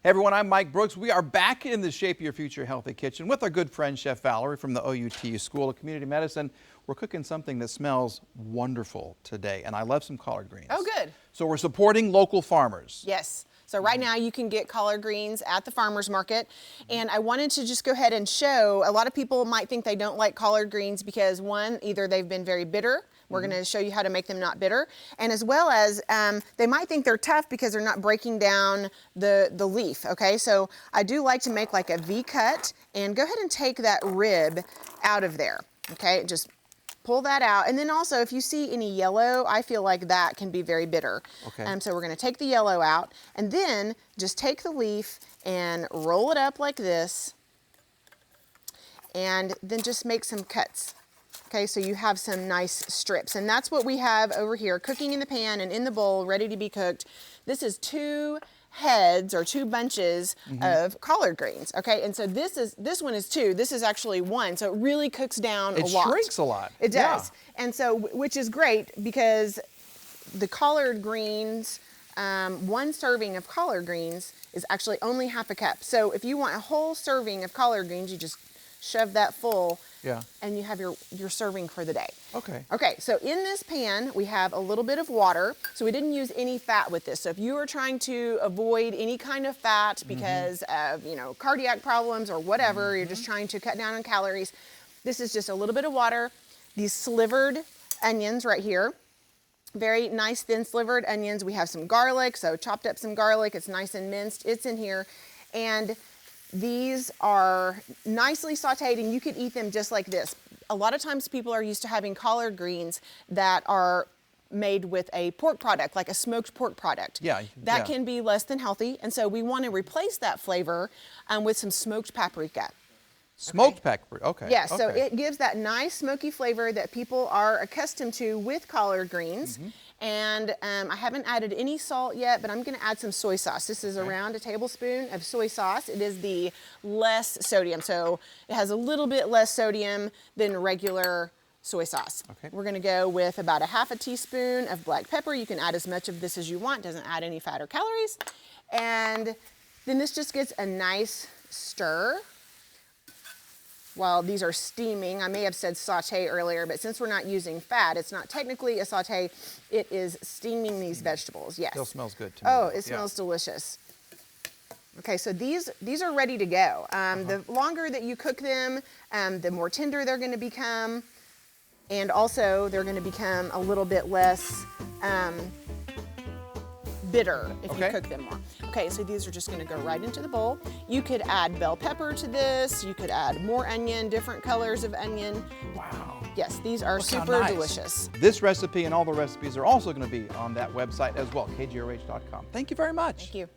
Everyone, I'm Mike Brooks. We are back in the Shape Your Future Healthy Kitchen with our good friend Chef Valerie from the OUT School of Community Medicine. We're cooking something that smells wonderful today, and I love some collard greens. Oh, good. So we're supporting local farmers. Yes. So right now you can get collard greens at the farmer's market, and I wanted to just go ahead and show, a lot of people might think they don't like collard greens because one, either they've been very bitter. We're going to show you how to make them not bitter, and as well as they might think they're tough because they're not breaking down the leaf, okay? So I do like to make like a V cut, and go ahead and take that rib out of there, okay? Just pull that out, and then also if you see any yellow, I feel like that can be very bitter. Okay. So we're going to take the yellow out, and then just take the leaf and roll it up like this, and then just make some cuts. Okay, so you have some nice strips, and that's what we have over here, cooking in the pan and in the bowl, ready to be cooked. This is 2 heads or 2 bunches of collard greens. Okay, and so this one is 2. This is actually 1, so it really cooks down a lot. It shrinks a lot. It does, and so which is great because the collard greens, 1 serving of collard greens is actually only half a cup. So if you want a whole serving of collard greens, you just shove that full. Yeah. And you have your serving for the day. Okay. Okay, so in this pan, we have a little bit of water. So we didn't use any fat with this. So if you are trying to avoid any kind of fat because of, cardiac problems or whatever, you're just trying to cut down on calories, this is just a little bit of water. These slivered onions right here, very nice thin slivered onions. We have some garlic, so chopped up some garlic. It's nice and minced. It's in here. And these are nicely sauteed, and you could eat them just like this. A lot of times people are used to having collard greens that are made with a pork product, like a smoked pork product. Yeah. That can be less than healthy, and so we want to replace that flavor with some smoked paprika. Smoked paprika, okay. Yes, so it gives that nice smoky flavor that people are accustomed to with collard greens. And I haven't added any salt yet, but I'm going to add some soy sauce. This is around a tablespoon of soy sauce. It is the less sodium, so it has a little bit less sodium than regular soy sauce. Okay. We're going to go with about a half a teaspoon of black pepper. You can add as much of this as you want. Doesn't add any fat or calories. And then this just gets a nice stir while these are steaming. I may have said saute earlier, but since we're not using fat, it's not technically a saute. It is steaming these vegetables, yes. Still smells good to me. Oh, it smells delicious. Okay, so these are ready to go. The longer that you cook them, the more tender they're going to become, and also they're going to become a little bit less bitter if you cook them more. Okay, so these are just going to go right into the bowl. You could add bell pepper to this. You could add more onion, different colors of onion. Wow. Yes, these are super delicious. This recipe and all the recipes are also going to be on that website as well, kgrh.com. Thank you very much. Thank you.